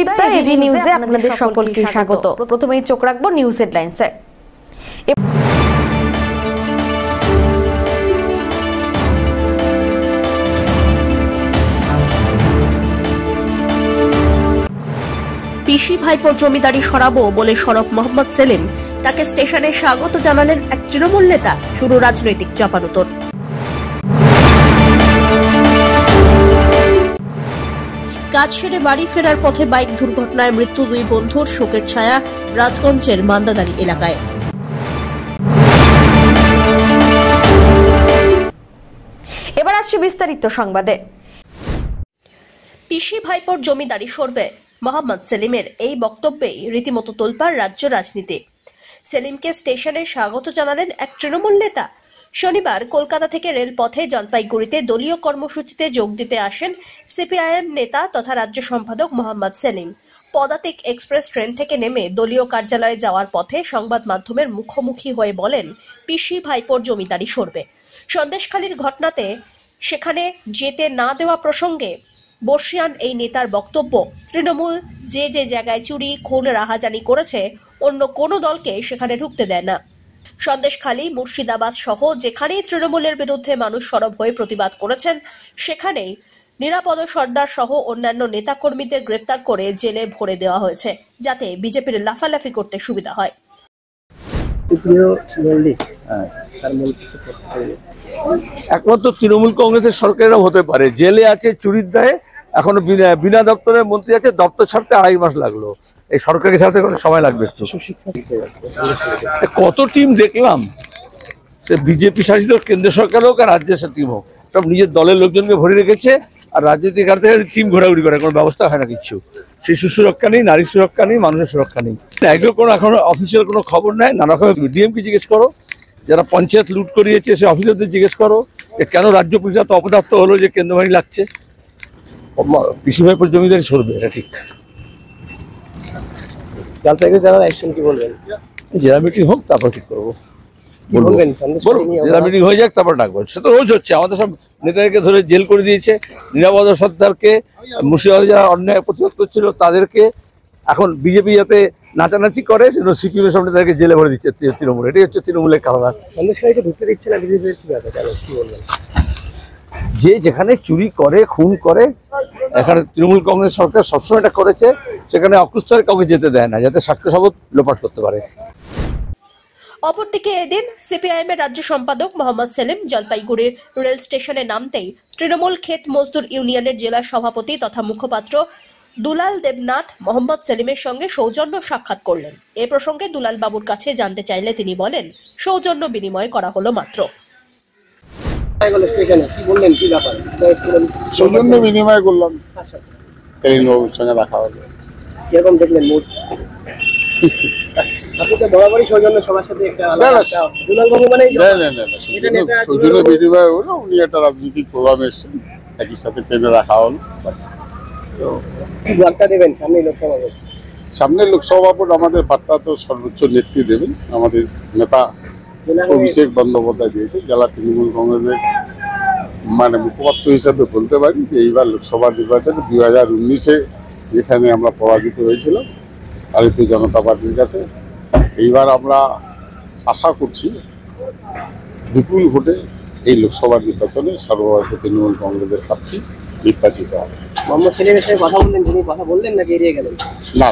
Sudipta, AV নিউজে আপনাদের সকলকে স্বাগত। প্রথমেই চোখ রাখবো নিউজ হেডলাইন্সে। পিসি ভাইপোর জমিদারি সরাবো বলে সরব মোহাম্মদ সেলিম, তাকে স্টেশনে স্বাগত জানালেন এক তৃণমূল নেতা। শুরু রাজনৈতিক চাপানুতর। কাজ সেরে বাড়ি ফেরার পথে বাইক দুর্ঘটনায় মৃত্যু দুই বন্ধুর, শোকের ছায়া রাজগঞ্জের মান্দাদারি এলাকায়। এবার আসছে বিস্তারিত সংবাদে। পিসি ভাইপোর জমিদারি সরবে, মোহাম্মদ সেলিমের এই বক্তব্যেই রীতিমতো তোলপাড় রাজ্য রাজনীতি। সেলিমকে স্টেশনে স্বাগত জানালেন এক তৃণমূল নেতা। শনিবার কলকাতা থেকে রেলপথে জলপাইগুড়িতে দলীয় কর্মসূচিতে যোগ দিতে আসেন সিপিআইএম নেতা তথা রাজ্য সম্পাদক মোহাম্মদ সেলিম। পদাতিক এক্সপ্রেস ট্রেন থেকে নেমে দলীয় কার্যালয়ে যাওয়ার পথে সংবাদ মাধ্যমের মুখোমুখি হয়ে বলেন, পিসি ভাইপোর জমিদারি সরবে। সন্দেশখালীর ঘটনাতে সেখানে যেতে না দেওয়া প্রসঙ্গে বর্ষিয়ান এই নেতার বক্তব্য, তৃণমূল যে যে জায়গায় চুরি, খুন, রাহাজানি করেছে অন্য কোনো দলকে সেখানে ঢুকতে দেয় না। সন্দেশখালী, মুর্শিদাবাদ সহ যেখানেই তৃণমূলের বিরুদ্ধে মানুষ সরব হয়ে প্রতিবাদ করেছেন সেখানেই নিরাপদ সর্দার সহ অন্যান্য নেতাকর্মীদের গ্রেপ্তার করে জেলে ভরে দেওয়া হয়েছে, যাতে বিজেপির লাফালাফি করতে সুবিধা হয়। একমাত্র তৃণমূল কংগ্রেসের সরকারেরও হতে পারে। জেলে আছে চুরির দায়ে, এখনো বিনা দপ্তরের মন্ত্রী আছে, দপ্তর ছাড়তে 2.5 মাস লাগলো। এই সরকারকে ছাড়তে কোনো সময় লাগবে একটু। কত টিম দেখলাম, সে বিজেপি শাসিত কেন্দ্র সরকার হোক আর রাজ্যের টিম হোক, সব নিজের দলের লোকজনকে ভরে রেখেছে। আর রাজনৈতিক কার থেকে টিম ঘোরাঘুরি করে কোনো ব্যবস্থা হয় না কিচ্ছু। শিশু সুরক্ষা নেই, নারী সুরক্ষা নেই, মানুষের সুরক্ষা নেই। এগুলো কোনো এখন অফিসিয়াল কোনো খবর নেই। নানা রকম ডিএমকে জিজ্ঞেস করো, যারা পঞ্চায়েত লুট করিয়েছে সে অফিসারদের জিজ্ঞেস করো যে কেন রাজ্য পুলিশ এত অপদার্থ হলো যে কেন্দ্র বাহিনী লাগছে। পিসি ভাইপোর জমিদারি সরবে, এটা ঠিক। জেলা মিটিং হোক, তারপর ঠিক করবো। জেলা মিটিং হয়ে যাক, তারপর ডাকবো। সে তো রোজ হচ্ছে। আমাদের সব নেতাদেরকে ধরে জেল করে দিয়েছে, নিরাপদ সর্দারকে, মুর্শিদাবাদে যারা অন্যায় প্রতিবাদ করছিল তাদেরকে। এখন বিজেপি যাতে নাচানাচি করে সেজন্য সিপিএম এর সামনে তাদেরকে জেলে ভরে দিচ্ছে তৃণমূল। এটাই হচ্ছে তৃণমূলের কারবার। যে যেখানে চুরি করে, খুন করে, এখানে তৃণমূল কংগ্রেস সরকার সবসময় এটা করেছে, সেখানে অকুস্থরে কাউকে যেতে দেয় না, যাতে সাক্ষ্য সাবত লোপাট করতে পারে। অপরদিকে এদিন সিপিআইএম এর রাজ্য সম্পাদক মোহাম্মদ সেলিম জলপাইগুড়ির রেল স্টেশনে নামতেই তৃণমূল ক্ষেত মজদুর ইউনিয়নের জেলা সভাপতি তথা মুখপাত্র দুলাল দেবনাথ মোহাম্মদ সেলিমের সঙ্গে সৌজন্য সাক্ষাৎ করলেন। এ প্রসঙ্গে দুলাল বাবুর কাছে জানতে চাইলে তিনি বলেন, সৌজন্য বিনিময় করা হলো মাত্র। সৌজন্য বিনিময় করলাম, সেলিম বাবুর সঙ্গে দেখা হলো। কিরকম দেখলেন মুড? আপনি তো বরাবরই সৌজন্য সবার সাথে একটা দুলাল বাবু মানে সৌজন্য বিনিময় হলো। উনি একটা রাজনৈতিক প্রোগ্রামে এসেছেন, একই সাথে ট্রেনে রাখা হলো। তো কি বার্তা দেবেন সামনে লোকসভা ভোট? সামনের লোকসভা ভোট আমাদের বার্তা তো সর্বোচ্চ নেতৃত্ব দেবেন আমাদের নেতা অভিষেক বন্দ্যোপাধ্যায় দিয়েছে। জেলা তৃণমূল কংগ্রেসের মানে মুখপাত্র হিসাবে বলতে পারি যে এইবার লোকসভা নির্বাচনে 2019-এ যেখানে আমরা পরাজিত হয়েছিলাম ভারতীয় জনতা পার্টির কাছে, এইবার আমরা আশা করছি বিপুল ভোটে এই লোকসভা নির্বাচনে সর্বভারতীয় তৃণমূল কংগ্রেসের প্রার্থী নির্বাচিত হবে। মোহাম্মদ সেলিমের সাথে কথা বললেন, তিনি কথা বললেন নাকি এড়িয়ে গেলেন? না,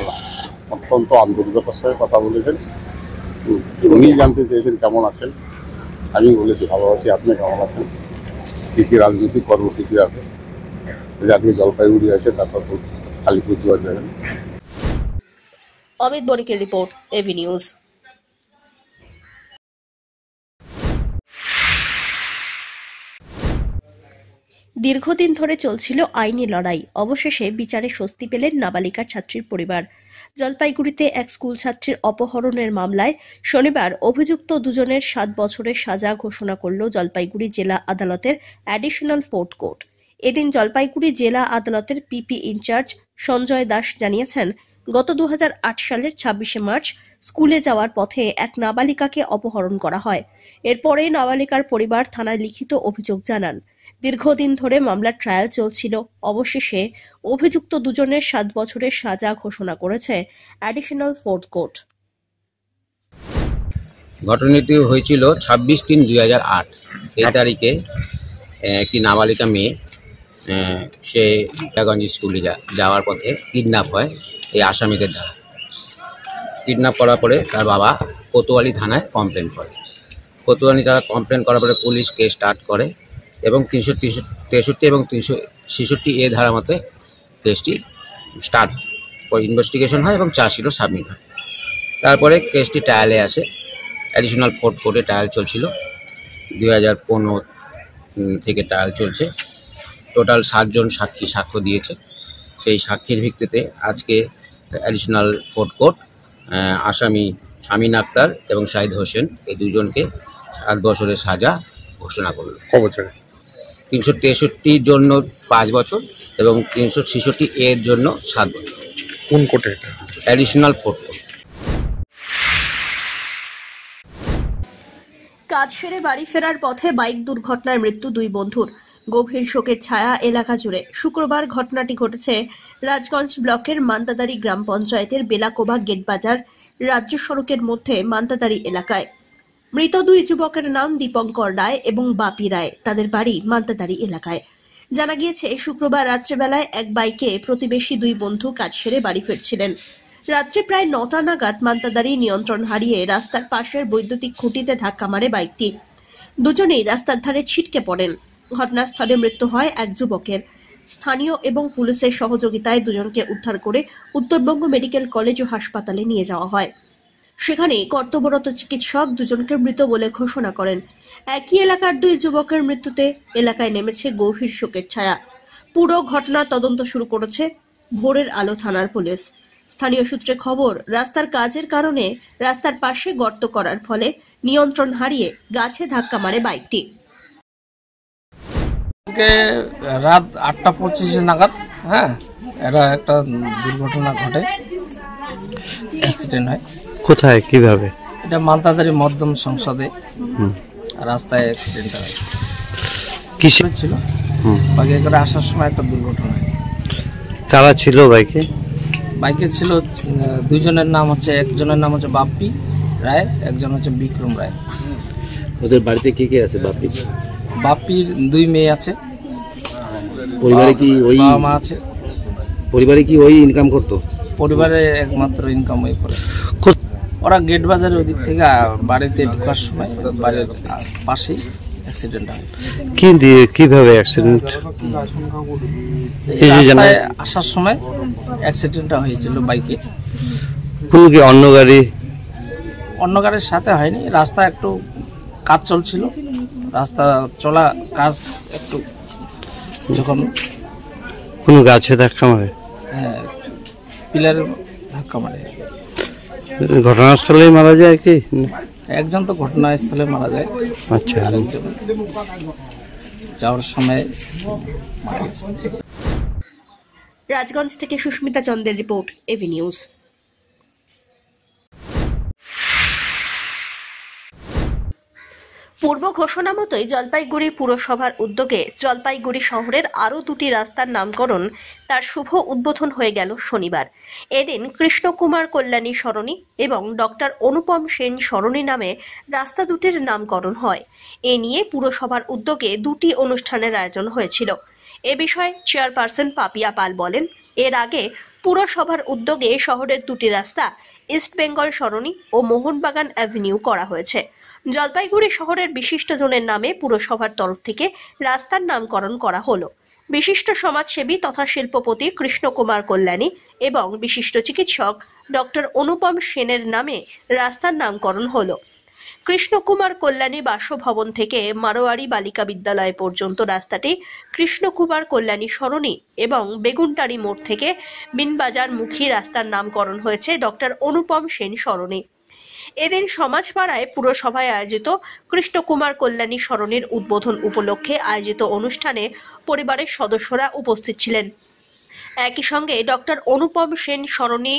অত্যন্ত আন্তরিকতার সঙ্গে কথা বলেছেন। উনি জানতে চেয়েছেন কেমন আছেন, আমি বলেছি ভালো আছি, আপনি কেমন আছেন, কী কী রাজনৈতিক কর্মসূচি আছে। আজকে জলপাইগুড়ি আছে, তারপর আলিপুরদুয়ার যাবেন। অমিত বণিকের রিপোর্ট, এভি নিউজ। দীর্ঘদিন ধরে চলছিল আইনি লড়াই, অবশেষে বিচারে স্বস্তি পেলেন নাবালিকার ছাত্রীর পরিবার। জলপাইগুড়িতে এক স্কুল ছাত্রীর অপহরণের মামলায় শনিবার অভিযুক্ত দুজনের 7 বছরের সাজা ঘোষণা করল জলপাইগুড়ি জেলা আদালতের অ্যাডিশনাল 4th কোর্ট। এদিন জলপাইগুড়ি জেলা আদালতের পিপি ইনচার্জ সঞ্জয় দাস জানিয়েছেন, গত 2008 সালের 26শে মার্চ স্কুলে যাওয়ার পথে এক নাবালিকাকে অপহরণ করা হয়। এরপরে নাবালিকার পরিবার থানায় লিখিত অভিযোগ জানান। দীর্ঘদিন ধরে মামলার ট্রায়াল চলছিল। অবশেষে অভিযুক্ত দুজনের 7 বছরের সাজা ঘোষণা করেছে অ্যাডিশনাল ফোর্থ কোর্ট। ঘটনাটি হয়েছিল 26/3/2008 এই তারিখে। একটি নাবালিকা মেয়ে সে গঞ্জ স্কুলে যাওয়ার পথে কিডন্যাপ হয় এই আসামিদের দ্বারা। কিডন্যাপ করার পরে তার বাবা কোতোয়ালি থানায় কমপ্লেন করে। কোতোয়ালি থানায় কমপ্লেন করার পরে পুলিশ কেস স্টার্ট করে এবং 363 এবং 366A ধারা মতে কেসটি স্টার্ট ইনভেস্টিগেশন হয় এবং চার্জশিটও সাবমিট হয়। তারপরে কেসটি ট্রায়ালে আসে। অ্যাডিশনাল ফোর্থ কোর্টে ট্রায়াল চলছিল। 2015 থেকে ট্রায়াল চলছে। টোটাল 7 জন সাক্ষী সাক্ষ্য দিয়েছে। সেই সাক্ষীর ভিত্তিতে আজকে অ্যাডিশনাল ফোর্থ কোর্ট আসামি শামীন আক্তার এবং শাহিদ হোসেন এই দুজনকে 7 বছরের সাজা ঘোষণা করল। 363 জন্য 5 বছর এবং 366A এর জন্য 7 বছর। কোন কোর্টে এটা? Additional fourth court. কাজ সেরে বাড়ি ফেরার পথে বাইক দুর্ঘটনায় মৃত্যু 2 বন্ধুর। গভীর শোকের ছায়া এলাকা জুড়ে। শুক্রবার ঘটনাটি ঘটেছে রাজগঞ্জ ব্লকের মান্তাদারি গ্রাম পঞ্চায়েতের বেলাকোবা গেট বাজার রাজ্য সড়কের মধ্যে মান্তাদারি এলাকায়। মৃত 2 যুবকের নাম দীপঙ্কর রায় এবং বাপি রায়। তাদের বাড়ি মান্তাদারি এলাকায়। জানা গিয়েছে শুক্রবার রাত্রেবেলায় এক বাইকে প্রতিবেশী 2 বন্ধু কাজ সেরে বাড়ি ফিরছিলেন। রাত্রে প্রায় 9টা নাগাদ মান্তাদারি নিয়ন্ত্রণ হারিয়ে রাস্তার পাশের বৈদ্যুতিক খুঁটিতে ধাক্কা মারে বাইকটি। দুজনেই রাস্তার ধারে ছিটকে পড়েন। ঘটনাস্থলে মৃত্যু হয় এক যুবকের। স্থানীয় এবং পুলিশের সহযোগিতায় দুজনকে উদ্ধার করে উত্তরবঙ্গ মেডিকেল কলেজ ও হাসপাতালে নিয়ে যাওয়া হয়। সেখানে কর্তব্যরত চিকিৎসক দুজনকে মৃত বলে ঘোষণা করেন। একই এলাকার 2 যুবকের মৃত্যুতে এলাকায় নেমেছে গভীর শোকের ছায়া। পুরো ঘটনার তদন্ত শুরু করেছে ভোরের আলো থানার পুলিশ। স্থানীয় সূত্রে খবর, রাস্তার কাজের কারণে রাস্তার পাশে গর্ত করার ফলে নিয়ন্ত্রণ হারিয়ে গাছে ধাক্কা মারে বাইকটি। রাত 8:25 নাগাদ এটা একটা দুর্ঘটনা ঘটে, অ্যাক্সিডেন্ট হয়। কোথায়, কিভাবে? এটা মান্তাদারি মধ্যম সংসদে রাস্তায় অ্যাক্সিডেন্ট হয়। কিসে ছিল বাইকে করে আসার সময় একটা দুর্ঘটনা হয়। কারা ছিল বাইকে? বাইকে ছিল 2 জনের নাম হচ্ছে, একজনের নাম হচ্ছে বাপ্পি রায়, একজন হচ্ছে বিক্রম রায়। ওদের বাড়িতে কে কে আছে? বাপ্পির 2 মেয়ে আছে। পরিবারে কি ওই বাবা মা আছে? পরিবারে কি ওই ইনকাম করতো? পরিবারে একমাত্র ইনকাম ওই করে। ওরা গেট বাজারে ওই দিক থেকে বাড়িতে ঢোকার সময় বাড়ির পাশেই অ্যাক্সিডেন্ট হয়। কি দিয়ে, কিভাবে অ্যাক্সিডেন্ট? রাস্তায় আসার সময় অ্যাক্সিডেন্টটা হয়েছিল বাইকে। কোন কি অন্য গাড়ি? অন্য গাড়ির সাথে হয়নি। রাস্তা একটু কাজ চলছিল, রাস্তা চলা কাজ একটু যখন কোন গাছে ধাক্কা মারে? হ্যাঁ, পিলারের ধাক্কা মারে। ঘটনাস্থলেই মারা যায় কি? একজন তো ঘটনাস্থলে মারা যায়। আচ্ছা, আরেকজন যাওয়ার সময় মারা গেছে। রাজগঞ্জ থেকে সুস্মিতা চন্দ্রের রিপোর্ট, এভি নিউজ। পূর্ব ঘোষণা মতোই জলপাইগুড়ি পুরসভার উদ্যোগে জলপাইগুড়ি শহরের আরও 2টি রাস্তার নামকরণ তার শুভ উদ্বোধন হয়ে গেল শনিবার। এদিন কৃষ্ণকুমার কল্যাণী সরণি এবং ডক্টর অনুপম সেন সরণি নামে রাস্তা দুটির নামকরণ হয়। এ নিয়ে পুরসভার উদ্যোগে 2টি অনুষ্ঠানের আয়োজন হয়েছিল। এ বিষয়ে চেয়ারপারসন পাপিয়া পাল বলেন, এর আগে পুরসভার উদ্যোগে শহরের 2টি রাস্তা ইস্ট বেঙ্গল সরণি ও মোহনবাগান অ্যাভিনিউ করা হয়েছে। জলপাইগুড়ি শহরের বিশিষ্টজনের নামে পুরসভার তরফ থেকে রাস্তার নামকরণ করা হলো। বিশিষ্ট সমাজসেবী তথা শিল্পপতি কৃষ্ণকুমার কল্যাণী এবং বিশিষ্ট চিকিৎসক ডক্টর অনুপম সেনের নামে রাস্তার নামকরণ হলো। কৃষ্ণকুমার কল্যাণী বাসভবন থেকে মারোয়ারি বালিকা বিদ্যালয় পর্যন্ত রাস্তাটি কৃষ্ণকুমার কল্যাণী সরণি এবং বেগুনটারি মোড় থেকে বিনবাজার মুখী রাস্তার নামকরণ হয়েছে ডক্টর অনুপম সেন সরণি। এদিন সমাজপাড়ায় পুরসভায় আয়োজিত কৃষ্ণকুমার কল্যাণী সরণির উদ্বোধন উপলক্ষে আয়োজিত অনুষ্ঠানে পরিবারের সদস্যরা উপস্থিত ছিলেন। একই সঙ্গে ডক্টর অনুপম সেন সরণি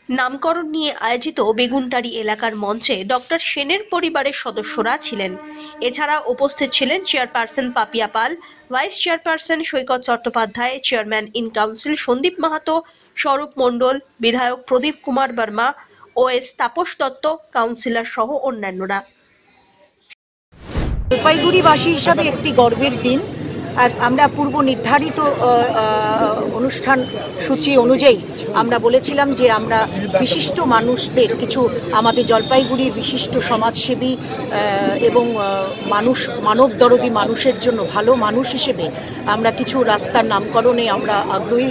নামকরণ নিয়ে আয়োজিত বেগুনটারি এলাকার মঞ্চে ডক্টর সেনের পরিবারের সদস্যরা ছিলেন। এছাড়া উপস্থিত ছিলেন chairperson Papiya Pal, vice chairperson Saikat Chattopadhyay, chairman in council Sandip Mahato, Swarup Mondal, বিধায়ক প্রদীপ কুমার বর্মা, ওএস তাপস দত্ত, কাউন্সিলর সহ অন্যান্যরা। জলপাইগুড়িবাসী হিসাবে একটি গর্বের দিন। আমরা পূর্ব নির্ধারিত অনুষ্ঠান সূচি অনুযায়ী আমরা বলেছিলাম যে আমরা বিশিষ্ট মানুষদের কিছু আমাদের জলপাইগুড়ির বিশিষ্ট সমাজসেবী এবং মানবদরদী মানুষের জন্য ভালো মানুষ হিসেবে আমরা কিছু রাস্তার নামকরণে আমরা আগ্রহী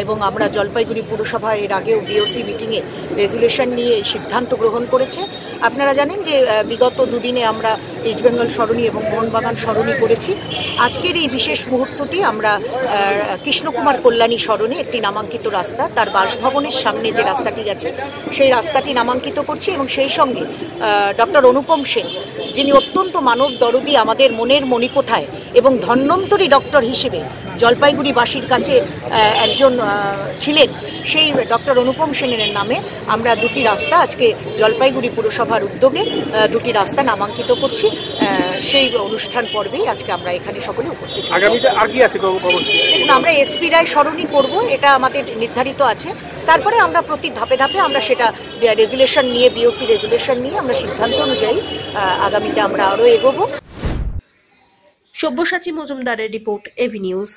এবং আমরা জলপাইগুড়ি পুরসভার এর আগেও বিওসি মিটিংয়ে রেজুলেশন নিয়ে সিদ্ধান্ত গ্রহণ করেছে। আপনারা জানেন যে বিগত দুদিনে আমরা ইস্টবেঙ্গল সরণি এবং মোহনবাগান সরণি করেছি। আজকের এই বিশেষ মুহূর্তটি আমরা কৃষ্ণকুমার কল্যাণী সরণে একটি নামাঙ্কিত রাস্তা, তার বাসভবনের সামনে যে রাস্তাটি গেছে সেই রাস্তাটি নামাঙ্কিত করছি এবং সেই সঙ্গে ডক্টর অনুপম সেন, যিনি অত্যন্ত মানব দরদী, আমাদের মনের মণিকোঠায় এবং ধন্বন্তরী ডক্টর হিসেবে জলপাইগুড়িবাসীর কাছে একজন ছিলেন, সেই ডক্টর অনুপম সেনের নামে আমরা দুটি রাস্তা আজকে জলপাইগুড়ি পুরসভার উদ্যোগে দুটি রাস্তা নামাঙ্কিত করছি। সেই অনুষ্ঠান পর্বেই আজকে আমরা এখানে সকলে উপস্থিত। আগামীতে আর কি আছে? দেখুন, আমরা এসপি রায় সরণি করব, এটা আমাদের নির্ধারিত আছে। তারপরে আমরা প্রতি ধাপে ধাপে আমরা সেটা রেজুলেশন নিয়ে, বিওসি রেজুলেশন নিয়ে আমরা সিদ্ধান্ত অনুযায়ী আগামীতে আমরা আরও এগোবো। সব্যসাচী মজুমদারের রিপোর্ট, এভি নিউজ।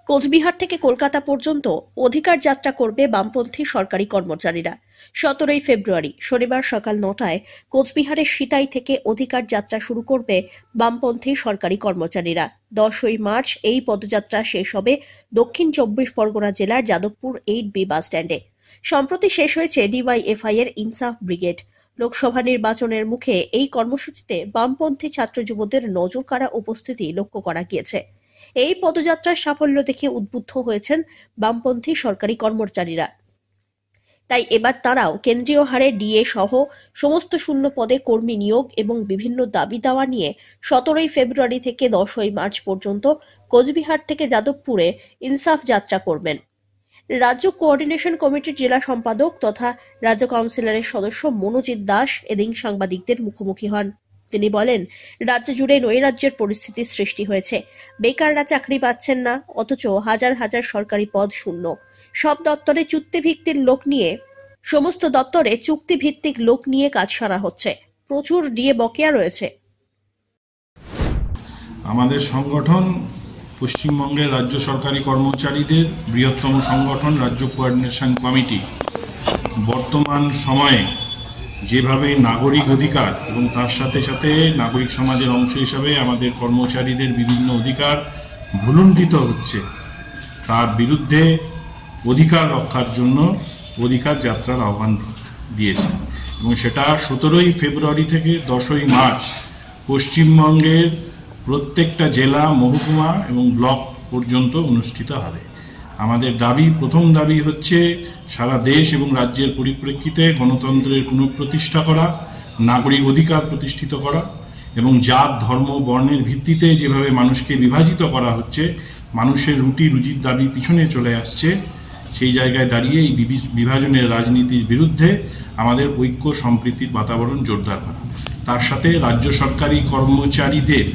কোচবিহার থেকে কলকাতা পর্যন্ত অধিকার যাত্রা করবে বামপন্থী সরকারি কর্মচারীরা। 17 ফেব্রুয়ারি শনিবার সকাল 9টায় কোচবিহারের সিতাই থেকে অধিকার যাত্রা শুরু করবে বামপন্থী সরকারি কর্মচারীরা। 10ই মার্চ এই পদযাত্রা শেষ হবে দক্ষিণ 24 পরগনা জেলার যাদবপুর 8B বাস স্ট্যান্ডে। সম্প্রতি শেষ হয়েছে ডিওয়াইএফআই এর ইনসাফ ব্রিগেড। লোকসভা নির্বাচনের মুখে এই কর্মসূচিতে বামপন্থী ছাত্র যুবদের নজর কাড়া উপস্থিতি লক্ষ্য করা গিয়েছে। এই পদযাত্রার সাফল্য দেখে উদ্বুদ্ধ হয়েছেন বামপন্থী সরকারি কর্মচারীরা। তাই এবার তারাও কেন্দ্রীয় হারে ডিএ সহ সমস্ত শূন্য পদে কর্মী নিয়োগ এবং বিভিন্ন দাবি দাওয়া নিয়ে 17 ফেব্রুয়ারি থেকে 10ই মার্চ পর্যন্ত কোচবিহার থেকে যাদবপুরে ইনসাফ যাত্রা করবেন। রাজ্য কোঅর্ডিনেশন কমিটির জেলা সম্পাদক তথা রাজ্য কাউন্সিলরের সদস্য মনোজিৎ দাস এদিন সাংবাদিকদের মুখোমুখি হন। তিনি বলেন, রাজ্য জুড়ে নৈরাজ্যের পরিস্থিতির সৃষ্টি হয়েছে। বেকাররা চাকরি পাচ্ছেন না, অথচ হাজার হাজার সরকারি পদ শূন্য। সব দপ্তরে সমস্ত দপ্তরে চুক্তিভিত্তিক লোক নিয়ে কাজ সারা হচ্ছে। প্রচুর ডিএ বকেয়া রয়েছে। আমাদের সংগঠন পশ্চিমবঙ্গের রাজ্য সরকারি কর্মচারীদের বৃহত্তম সংগঠন রাজ্য কোঅর্ডিনেশন কমিটি বর্তমান সময়ে যেভাবে নাগরিক অধিকার এবং তার সাথে সাথে নাগরিক সমাজের অংশ হিসাবে আমাদের কর্মচারীদের বিভিন্ন অধিকার ভুলুণ্ঠিত হচ্ছে, তার বিরুদ্ধে অধিকার রক্ষার জন্য অধিকার যাত্রার আহ্বান দিয়েছে এবং সেটা 17 ফেব্রুয়ারি থেকে 10ই মার্চ পশ্চিমবঙ্গের প্রত্যেকটা জেলা, মহকুমা এবং ব্লক পর্যন্ত অনুষ্ঠিত হবে। আমাদের প্রথম দাবি হচ্ছে সারা দেশ এবং রাজ্যের পরিপ্রেক্ষিতে গণতন্ত্রের পুনঃপ্রতিষ্ঠা করা, নাগরিক অধিকার প্রতিষ্ঠিত করা এবং জাত, ধর্ম, বর্ণের ভিত্তিতে যেভাবে মানুষকে বিভাজিত করা হচ্ছে, মানুষের রুটি রুজির দাবি পিছনে চলে আসছে, সেই জায়গায় দাঁড়িয়ে এই বিভাজনের রাজনীতির বিরুদ্ধে আমাদের ঐক্য সম্প্রীতির বাতাবরণ জোরদার করা। তার সাথে রাজ্য সরকারি কর্মচারীদের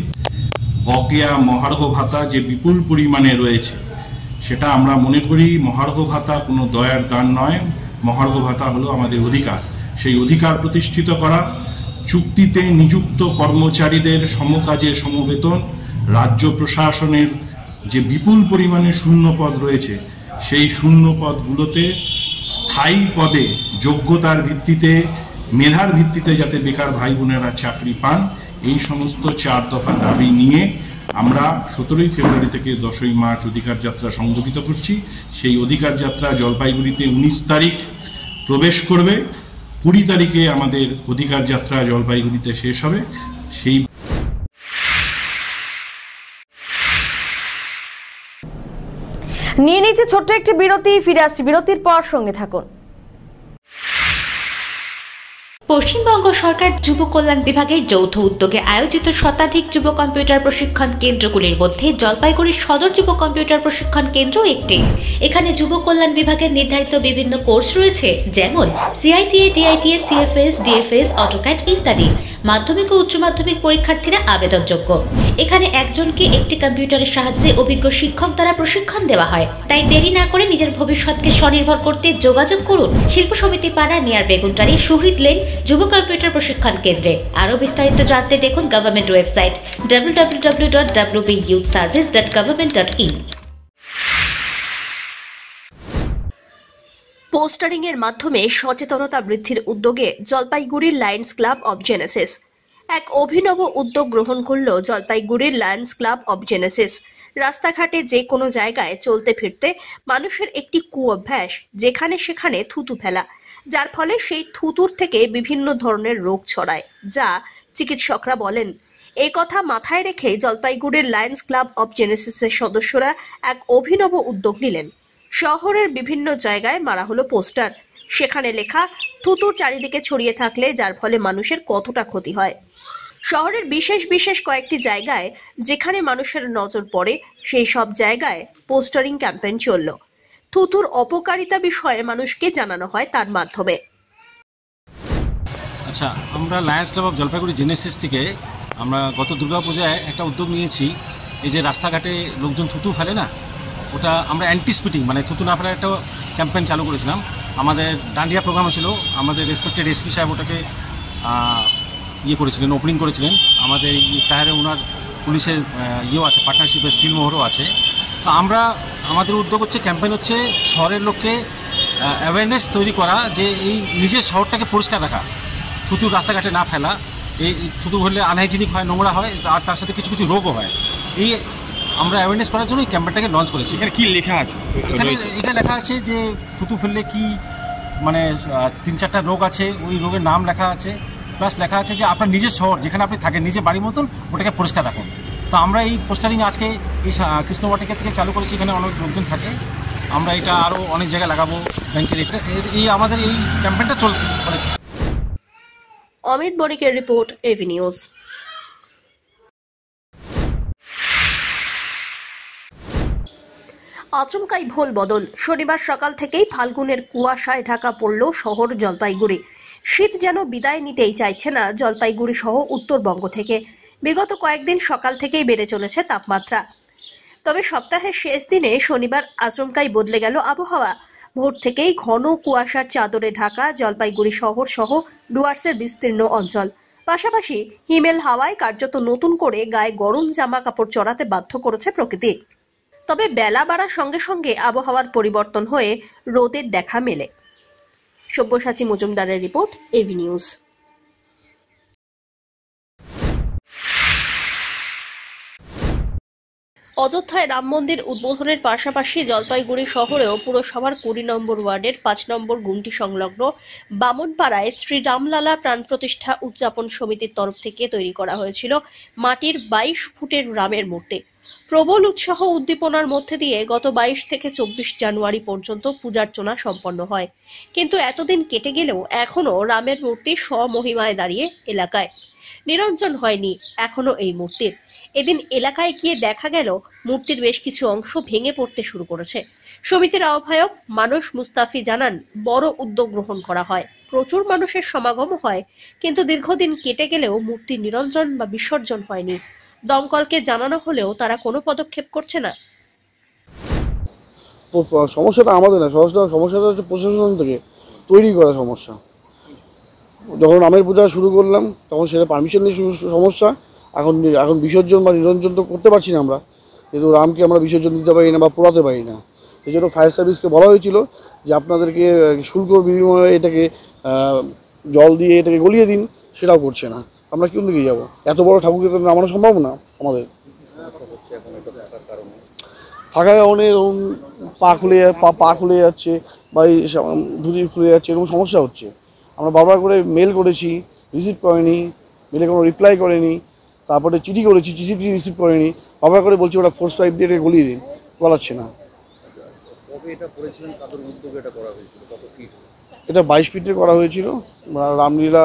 বকেয়া মহার্ঘ ভাতা যে বিপুল পরিমাণে রয়েছে, সেটা আমরা মনে করি মহার্ঘ ভাতা কোনো দয়ার দান নয়, মহার্ঘ ভাতা হলো আমাদের অধিকার। সেই অধিকার প্রতিষ্ঠিত করা, চুক্তিতে নিযুক্ত কর্মচারীদের সমকাজে সমবেতন, রাজ্য প্রশাসনের যে বিপুল পরিমাণে শূন্য পদ রয়েছে সেই শূন্য পদগুলোতে স্থায়ী পদে যোগ্যতার ভিত্তিতে, মেধার ভিত্তিতে যাতে বেকার ভাই বোনেরা চাকরি পান, এই সমস্ত 4 দফা দাবি নিয়ে আমরা 17 ফেব্রুয়ারি থেকে 10ই মার্চ অধিকার যাত্রা সংগঠিত করছি। সেই অধিকার যাত্রা জলপাইগুড়িতে 19 তারিখ প্রবেশ করবে, 20 তারিখে আমাদের অধিকার যাত্রা জলপাইগুড়িতে শেষ হবে। সেই নিয়ে নিচ্ছে ছোট্ট একটি বিরতি, ফিরে আসছি বিরতির পর, সঙ্গে থাকুন। পশ্চিমবঙ্গ সরকার যুব কল্যাণ বিভাগের যৌথ উদ্যোগে আয়োজিত শতাধিক যুব কম্পিউটার প্রশিক্ষণ কেন্দ্রগুলির মধ্যে জলপাইগুড়ির সদর যুব কম্পিউটার প্রশিক্ষণ কেন্দ্র একটি। এখানে যুব কল্যাণ বিভাগের নির্ধারিত বিভিন্ন কোর্স রয়েছে, যেমন সিআইটিএ, ডিআইটিএ, সিএফএস, ডিএফএস, অটোক্যাড ইত্যাদি। মাধ্যমিক ও উচ্চ মাধ্যমিক পরীক্ষার্থীরা আবেদনযোগ্য। এখানে একজনকে একটি কম্পিউটারের সাহায্যে অভিজ্ঞ শিক্ষক দ্বারা প্রশিক্ষণ দেওয়া হয়। তাই দেরি না করে নিজের ভবিষ্যৎকে স্বনির্ভর করতে যোগাযোগ করুন শিল্প সমিতি পাড়া, নিয়ার বেগুনটারি, শহীদ লেন যুব কম্পিউটার প্রশিক্ষণ কেন্দ্রে। আরও বিস্তারিত জানতে দেখুন গভর্নমেন্ট ওয়েবসাইট www.wbyouthservice.government.in। পোস্টারিং এর মাধ্যমে সচেতনতা বৃদ্ধির উদ্যোগে জলপাইগুড়ির লায়ন্স ক্লাব অব জেনেসিস এক অভিনব উদ্যোগ গ্রহণ করল জলপাইগুড়ির লায়ন্স ক্লাব অব জেনেসিস। রাস্তাঘাটে যে কোনো জায়গায় চলতে ফিরতে মানুষের একটি কুঅভ্যাস, যেখানে সেখানে থুতু ফেলা, যার ফলে সেই থুতুর থেকে বিভিন্ন ধরনের রোগ ছড়ায়, যা চিকিৎসকরা বলেন। এই কথা মাথায় রেখে জলপাইগুড়ির লায়ন্স ক্লাব অব জেনেসিসের সদস্যরা এক অভিনব উদ্যোগ নিলেন। শহরের বিভিন্ন জায়গায় মারা হলো পোস্টার, সেখানে লেখা থুতুর চারিদিকে ছড়িয়ে থাকলে যার ফলে মানুষের কতটা ক্ষতি হয়। শহরের বিশেষ বিশেষ কয়েকটি জায়গায় যেখানে মানুষের নজর পড়ে, সেই সব জায়গায় পোস্টারিং ক্যাম্পেইন চলল। থুতুর অপকারিতা বিষয়ে মানুষকে জানানো হয় তার মাধ্যমে। আচ্ছা, আমরা Lions club of Jalpaiguri Genesis থেকে আমরা গত দুর্গাপূজায় একটা উদ্যোগ নিয়েছি। এই যে রাস্তাঘাটে লোকজন থুতু ফেলে না, ওটা আমরা অ্যান্টিস্পিটিং মানে থুতু না ফেলার একটা ক্যাম্পেইন চালু করেছিলাম। আমাদের ডান্ডিয়া প্রোগ্রাম ছিল, আমাদের রেসপেক্টেড এসপি সাহেব ওটাকে করেছিলেন, ওপেনিং করেছিলেন। আমাদের শহরে ওনার পুলিশের আছে, পার্টনারশিপের সিলমোহরও আছে। তো আমাদের উদ্যোগ হচ্ছে, ক্যাম্পেইন হচ্ছে শহরের লোককে অ্যাওয়ারনেস তৈরি করা যে এই নিজের শহরটাকে পরিষ্কার রাখা, থুতু রাস্তাঘাটে না ফেলা। এই থুতু হলে আনহাইজিনিক হয়, নোংরা হয়, আর তার সাথে কিছু কিছু রোগও হয়। এই আমরা অ্যাওয়ারনেস করার জন্য এই ক্যাম্পেইনটাকে লঞ্চ করেছি। এখানে কি লেখা আছে? এখানে এটা লেখা আছে যে থুতু ফেললে কি মানে 3-4টা রোগ আছে, ওই রোগের নাম লেখা আছে। প্লাস লেখা আছে যে আপনার নিজের শহর যেখানে আপনি থাকেন, নিজের বাড়ির মতন ওটাকে পরিষ্কার রাখুন। তো আমরা এই পোস্টারিং আজকে এই কৃষ্ণবাটিকা থেকে চালু করেছি। এখানে অনেক লোকজন থাকে, আমরা এটা আরও অনেক জায়গায় লাগাবো। ব্যাংকের এই আমাদের এই ক্যাম্পেইনটা চলবে। অমিত বণিকের রিপোর্ট, এভি নিউজ। আচমকাই ভোল বদল। শনিবার সকাল থেকেই ফাল্গুনের কুয়াশায় ঢাকা পড়ল শহর জলপাইগুড়ি। শীত যেন বিদায় নিতেই চাইছে না জলপাইগুড়ি সহ উত্তরবঙ্গ থেকে। বিগত কয়েকদিন সকাল থেকেই বেড়ে চলেছে তাপমাত্রা। তবে সপ্তাহের শেষ দিনে শনিবার আচমকাই বদলে গেল আবহাওয়া। ভোর থেকেই ঘন কুয়াশার চাদরে ঢাকা জলপাইগুড়ি শহর সহ ডুয়ার্সের বিস্তীর্ণ অঞ্চল। পাশাপাশি হিমেল হাওয়ায় কার্যত নতুন করে গায়ে গরম জামা কাপড় চড়াতে বাধ্য করেছে প্রকৃতি। তবে বেলা বাড়ার সঙ্গে সঙ্গে আবহাওয়ার পরিবর্তন হয়ে রোদের দেখা মেলে। সব্যসাচী মজুমদারের রিপোর্ট, এভি নিউজ। অযোধ্যায় রাম মন্দির উদ্বোধনের পাশাপাশি জলপাইগুড়ি শহরেও পুরসভার 20 নম্বর ওয়ার্ডের 5 নম্বর গুমটি সংলগ্ন বামনপাড়ায় শ্রী রামলালা প্রাণ প্রতিষ্ঠা উদযাপন সমিতির তরফ থেকে তৈরি করা হয়েছিল মাটির 22 ফুটের রামের মূর্তি। প্রবল উৎসাহ উদ্দীপনার মধ্যে দিয়ে গত 22 থেকে 24 জানুয়ারি পর্যন্ত পূজার্চনা সম্পন্ন হয়। কিন্তু এতদিন কেটে গেলেও এখনো রামের মূর্তি স্বমহিমায় দাঁড়িয়ে এলাকায়। নিরঞ্জন হয়নি এখনো এই মূর্তির। এদিন এলাকায় গিয়ে দেখা গেল মূর্তির বেশ কিছু অংশ ভেঙে পড়তে শুরু করেছে। সমিতির আহ্বায়ক মানস মুস্তাফি জানান, বড় উদ্যোগ গ্রহণ করা হয়, প্রচুর মানুষের সমাগম হয়, কিন্তু দীর্ঘদিন কেটে গেলেও মূর্তির নিরঞ্জন বা বিসর্জন হয়নি। দমকলকে জানানো হলেও তারা কোনো পদক্ষেপ করছে না। সমস্যাটা আমাদের না, সমস্যাটা হচ্ছে প্রশাসন থেকে তৈরি করা সমস্যা। যখন রামের পূজা শুরু করলাম তখন সেটা পারমিশন নিয়ে সমস্যা। এখন বিসর্জন বা নিরঞ্জন তো করতে পারছি না আমরা, কিন্তু রামকে আমরা বিসর্জন দিতে পারি না বা পোড়াতে পারি না। এই জন্য ফায়ার সার্ভিসকে বলা হয়েছিল যে আপনাদেরকে শুল্ক বিনিময়ে এটাকে জল দিয়ে এটাকে গলিয়ে দিন, সেটাও করছে না। আমরা কোন দিকে যাবো? এত বড় ঠাকুরকে তো নামানো সম্ভব না আমাদের। থাকার কারণে পা খুলে যাচ্ছে বা ধুতি খুলে যাচ্ছে, এরকম সমস্যা হচ্ছে। আমরা বারবার করে মেল করেছি, রিসিভ করেনি, মেলে কোনো রিপ্লাই করেনি। তারপরে চিঠি করেছি, চিঠি রিসিভ করেনি। বারবার করে বলছি ওটা ফোর্স পাইপ দিয়ে গলিয়ে দিন, গলাচ্ছে না। এটা 22 ফিটের করা হয়েছিল রামলীলা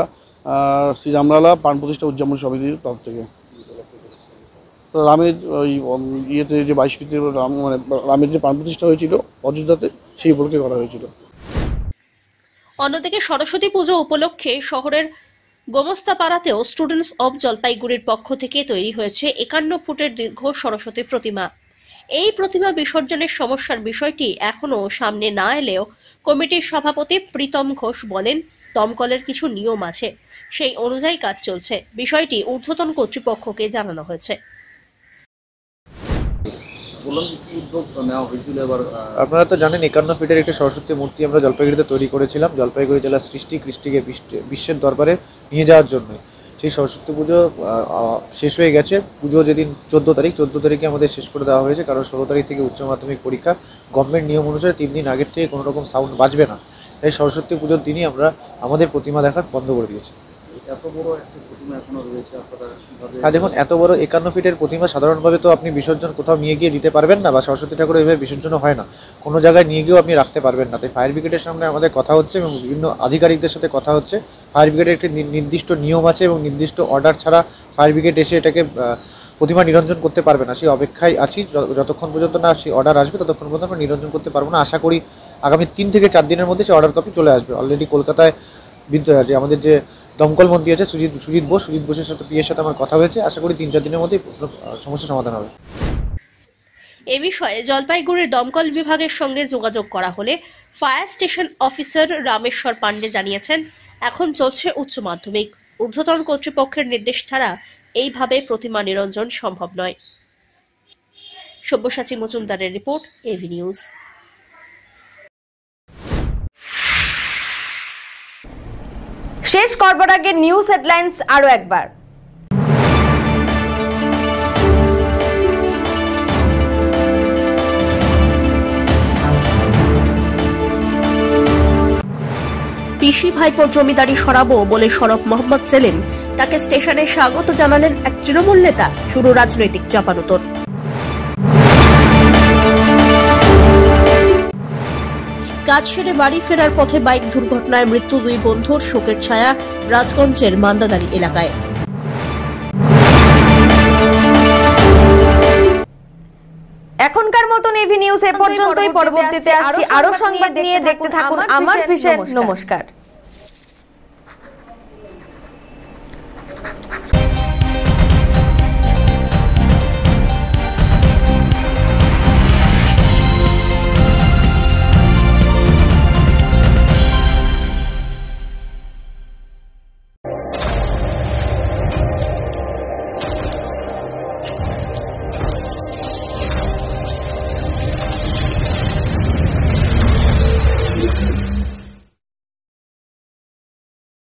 শ্রী রামলালা প্রাণ প্রতিষ্ঠা উদযাপন সমিতির তরফ থেকে। তো রামের ওই ইয়েতে যে 22 ফিটের মানে রামের যে প্রাণ প্রতিষ্ঠা হয়েছিল অযোধ্যাতে, সেই উপলক্ষে করা হয়েছিল। অন্যদিকে সরস্বতী পুজো উপলক্ষে শহরের গোমস্তাপাড়াতেও স্টুডেন্টস অব জলপাইগুড়ির পক্ষ থেকে তৈরি হয়েছে 51 ফুটের দীর্ঘ সরস্বতী প্রতিমা। এই প্রতিমা বিসর্জনের সমস্যার বিষয়টি এখনো সামনে না এলেও কমিটির সভাপতি প্রীতম ঘোষ বলেন, দমকলের কিছু নিয়ম আছে, সেই অনুযায়ী কাজ চলছে। বিষয়টি ঊর্ধ্বতন কর্তৃপক্ষকে জানানো হয়েছে। আপনারা তো জানেন 51 ফিটের একটি সরস্বতী মূর্তি আমরা জলপাইগুড়িতে তৈরি করেছিলাম জলপাইগুড়ি জেলার কৃষ্টিকে বিশ্বের দরবারে নিয়ে যাওয়ার জন্য। সেই সরস্বতী পুজো শেষ হয়ে গেছে। পুজো যেদিন 14 তারিখে আমাদের শেষ করে দেওয়া হয়েছে, কারণ 16 তারিখ থেকে উচ্চ মাধ্যমিক পরীক্ষা। গভর্নমেন্ট নিয়ম অনুসারে 3 দিন আগের থেকে কোনো রকম সাউন্ড বাজবে না, তাই সরস্বতী পুজোর দিনই আমরা আমাদের প্রতিমা দেখা বন্ধ করে দিয়েছি। এত বড় একটা প্রতিমা এখনো রয়েছে আপনারা? হ্যাঁ দেখুন, এত বড় 51 ফিটের প্রতিমা সাধারণভাবে তো আপনি বিসর্জন কোথাও নিয়ে গিয়ে দিতে পারবেন না, বা সরস্বতী ঠাকুর এইভাবে বিসর্জন হয় না, কোনো জায়গায় নিয়ে গিয়েও আপনি রাখতে পারবেন না। তাই ফায়ার ব্রিগেডের সামনে আমাদের কথা হচ্ছে এবং বিভিন্ন আধিকারিকদের সাথে কথা হচ্ছে। ফায়ার ব্রিগেডের একটি নির্দিষ্ট নিয়ম আছে এবং নির্দিষ্ট অর্ডার ছাড়া ফায়ার ব্রিগেড এসে এটাকে প্রতিমা নিরঞ্জন করতে পারবে না। সেই অপেক্ষায় আছি, যতক্ষণ পর্যন্ত না সেই অর্ডার আসবে ততক্ষণ পর্যন্ত আমরা নিরঞ্জন করতে পারবো না। আশা করি আগামী 3 থেকে 4 দিনের মধ্যে সেই অর্ডার কপি চলে আসবে। অলরেডি কলকাতায় যে আমাদের যে দমকল মন্ত্রী আছে সুজিত বোসের সাথে পিএর সাথে আমার কথা হয়েছে। আশা করি 3-4 দিনের মধ্যে সমস্যার সমাধান হবে। এ বিষয়ে জলপাইগুড়ির দমকল বিভাগের সঙ্গে যোগাযোগ করা হলে fire station officer Rameshwar Pandey জানিয়েছেন, এখন চলছে উচ্চ মাধ্যমিক, ঊর্ধ্বতন কর্তৃপক্ষের নির্দেশ ছাড়া এইভাবে প্রতিমা নিরঞ্জন সম্ভব নয়। সব্যসাচী মজুমদারের রিপোর্ট, এভি নিউজ। শেষ করবার আগে নিউজ হেডলাইন্স আরো একবার। পিসি ভাইপোর জমিদারি সরাবো বলে সরব মোহাম্মদ সেলিম, তাকে স্টেশনে স্বাগত জানালেন এক তৃণমূল নেতা। শুরু রাজনৈতিক চাপানোতর। কাজ সেরে বাড়ি ফেরার পথে বাইক দুর্ঘটনায় মৃত্যু 2 বন্ধুর, শোকের ছায়া রাজগঞ্জের মান্দাদারি এলাকায়। এখনকার মতন এভি নিউজ এ পর্যন্তই। পরবর্তীতে আসছি আরো সংবাদ নিয়ে। দেখতে থাকুন আমার ভিশন। নমস্কার।